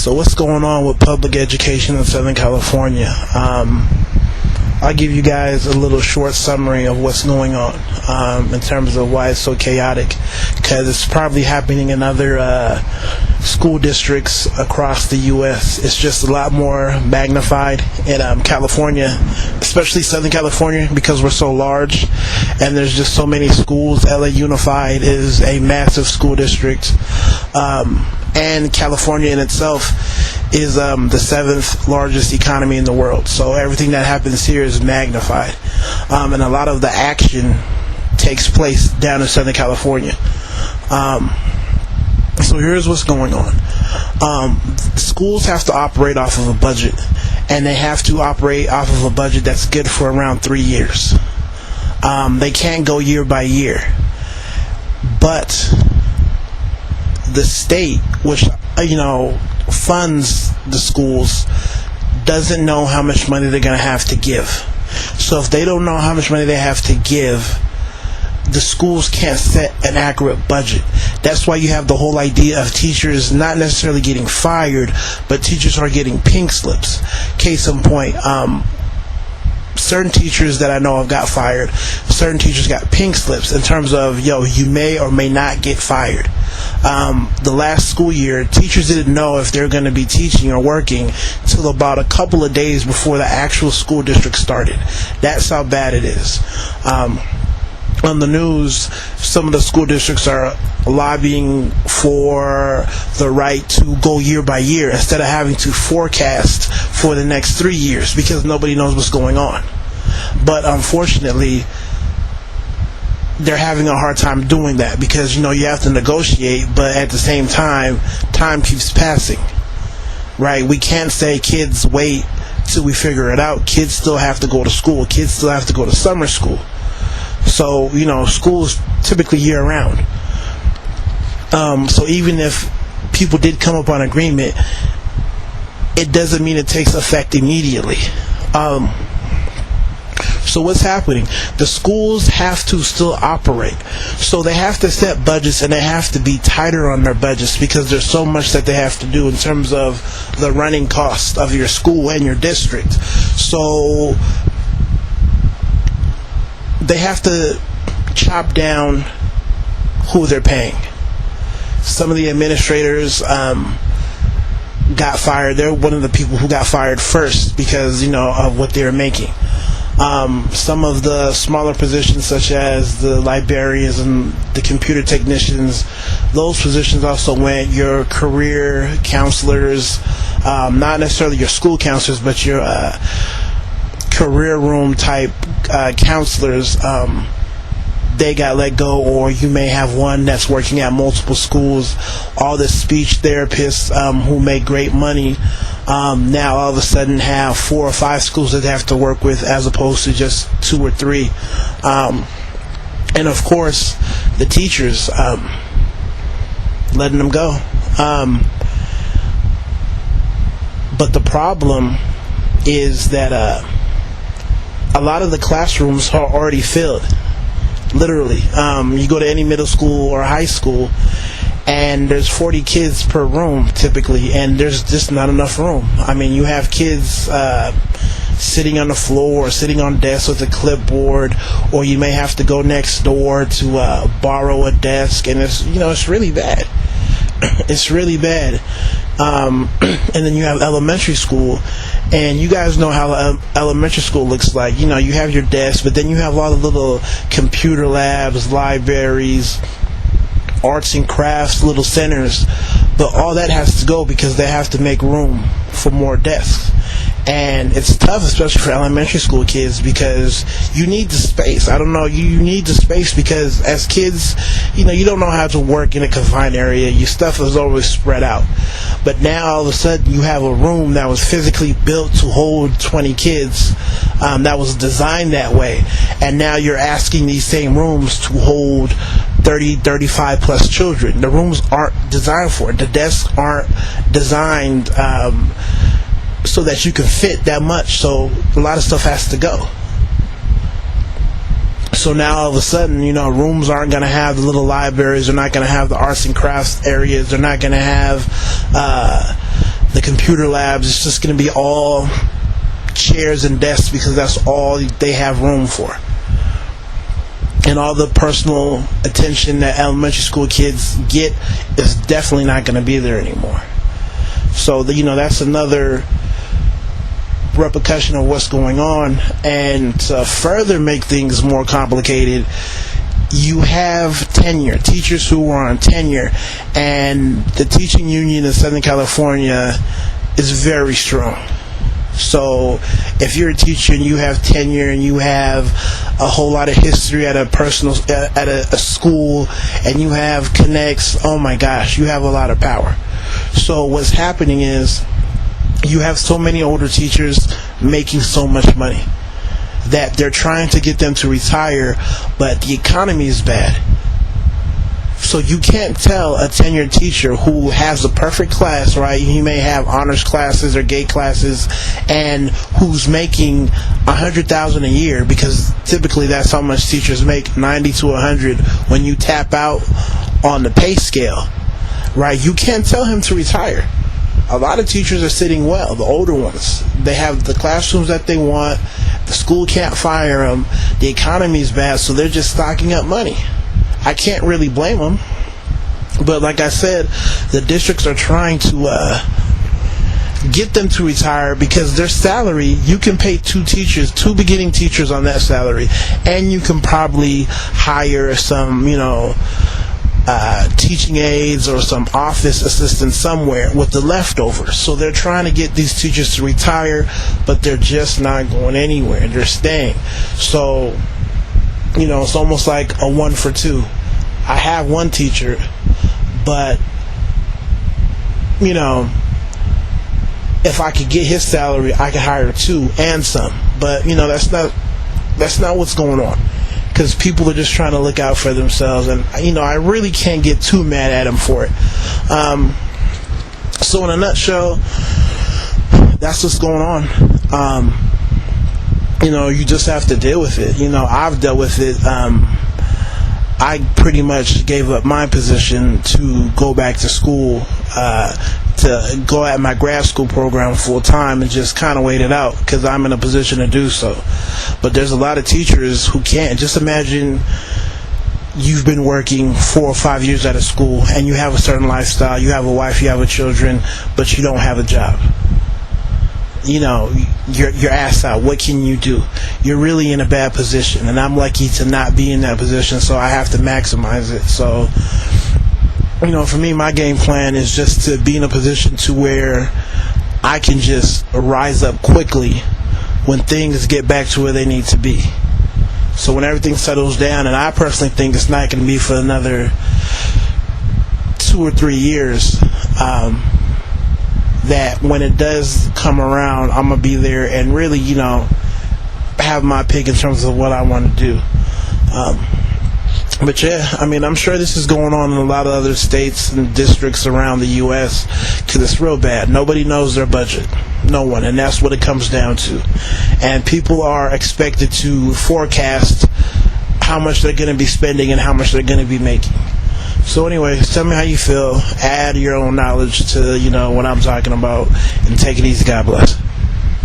So what's going on with public education in Southern California? I'll give you guys a little short summary of what's going on in terms of why it's so chaotic, because it's probably happening in other school districts across the U.S. It's just a lot more magnified in California, especially Southern California, because we're so large and there's just so many schools. LA Unified is a massive school district, and California in itself is the seventh largest economy in the world. So everything that happens here is magnified, and a lot of the action takes place down in Southern California. So here's what's going on. Schools have to operate off of a budget, and they have to operate off of a budget that's good for around 3 years. They can't go year by year. But the state, which funds the schools, doesn't know how much money they're going to have to give. So if they don't know how much money they have to give, the schools can't set an accurate budget. That's why you have the whole idea of teachers not necessarily getting fired, but teachers are getting pink slips. Case in point, certain teachers that I know have got fired. Certain teachers got pink slips in terms of, you may or may not get fired. The last school year, teachers didn't know if they're going to be teaching or working till about a couple of days before the actual school district started. That's how bad it is. On the news, some of the school districts are lobbying for the right to go year by year instead of having to forecast for the next 3 years, because nobody knows what's going on. But unfortunately, they're having a hard time doing that because you have to negotiate, but at the same time keeps passing, right? We can't say kids wait till we figure it out. Kids still have to go to school. Kids still have to go to summer school. So school's typically year round. So even if people did come up on agreement, it doesn't mean it takes effect immediately. So what's happening? The schools have to still operate. So they have to set budgets, and they have to be tighter on their budgets because there's so much that they have to do in terms of the running cost of your school and your district. So they have to chop down who they're paying. Some of the administrators got fired. They're one of the people who got fired first because of what they're making. Some of the smaller positions, such as the librarians and the computer technicians, those positions also went. Your career counselors, not necessarily your school counselors, but your career room type counselors, they got let go, or you may have one that's working at multiple schools. All the speech therapists who make great money now all of a sudden have 4 or 5 schools that they have to work with as opposed to just 2 or 3. And of course the teachers, letting them go. But the problem is that a lot of the classrooms are already filled. Literally, you go to any middle school or high school, and there's 40 kids per room typically, and there's just not enough room. I mean, you have kids sitting on the floor or sitting on desks with a clipboard, or you may have to go next door to borrow a desk, and it's really bad. It's really bad. And then you have elementary school, and you guys know how elementary school looks like. You have your desk, but then you have a lot of little computer labs, libraries, arts and crafts, little centers. But all that has to go because they have to make room for more desks. And it's tough, especially for elementary school kids, because you need the space. I don't know, you need the space because as kids, you don't know how to work in a confined area. Your stuff is always spread out. But now all of a sudden you have a room that was physically built to hold 20 kids, that was designed that way. And now you're asking these same rooms to hold 30, 35 plus children. The rooms aren't designed for it. The desks aren't designed so that you can fit that much. So a lot of stuff has to go. So now all of a sudden, rooms aren't going to have the little libraries. They're not going to have the arts and crafts areas. They're not going to have The computer labs, it's just going to be all chairs and desks because that's all they have room for. And all the personal attention that elementary school kids get is definitely not going to be there anymore. So, that's another repercussion of what's going on. And to further make things more complicated, you have tenure, teachers who are on tenure, and the teaching union in Southern California is very strong. So if you're a teacher and you have tenure and you have a whole lot of history at a school, and you have connects, oh my gosh, you have a lot of power. So what's happening is you have so many older teachers making so much money that they're trying to get them to retire, but the economy is bad. So you can't tell a tenured teacher who has a perfect class, right? He may have honors classes or gate classes, and who's making $100,000 a year, because typically that's how much teachers make, 90 to 100 when you tap out on the pay scale, right? You can't tell him to retire. A lot of teachers are sitting well, the older ones. They have the classrooms that they want. The school can't fire them. The economy is bad, so they're just stocking up money. I can't really blame them. But like I said, the districts are trying to get them to retire, because their salary, you can pay two beginning teachers on that salary, and you can probably hire some, teaching aides or some office assistants somewhere with the leftovers. So they're trying to get these teachers to retire, but they're just not going anywhere. They're staying. So, it's almost like a 1 for 2. I have one teacher, but, if I could get his salary, I could hire 2 and some. But, that's not what's going on. Because people are just trying to look out for themselves, and I really can't get too mad at them for it. So in a nutshell, that's what's going on. You just have to deal with it. I've dealt with it. I pretty much gave up my position to go back to school, to go at my grad school program full time, and just kind of wait it out because I'm in a position to do so. But there's a lot of teachers who can't. Just imagine you've been working 4 or 5 years at a school, and you have a certain lifestyle, you have a wife, you have children, but you don't have a job. You're asked out. What can you do? You're really in a bad position, and I'm lucky to not be in that position, so I have to maximize it. So, for me, my game plan is just to be in a position to where I can just rise up quickly when things get back to where they need to be. So when everything settles down, and I personally think it's not going to be for another 2 or 3 years, that when it does come around, I'm going to be there and really, have my pick in terms of what I want to do. But yeah, I'm sure this is going on in a lot of other states and districts around the U.S. because it's real bad. Nobody knows their budget. No one. And that's what it comes down to. And people are expected to forecast how much they're going to be spending and how much they're going to be making. So anyway, tell me how you feel. Add your own knowledge to, what I'm talking about. And take it easy. God bless.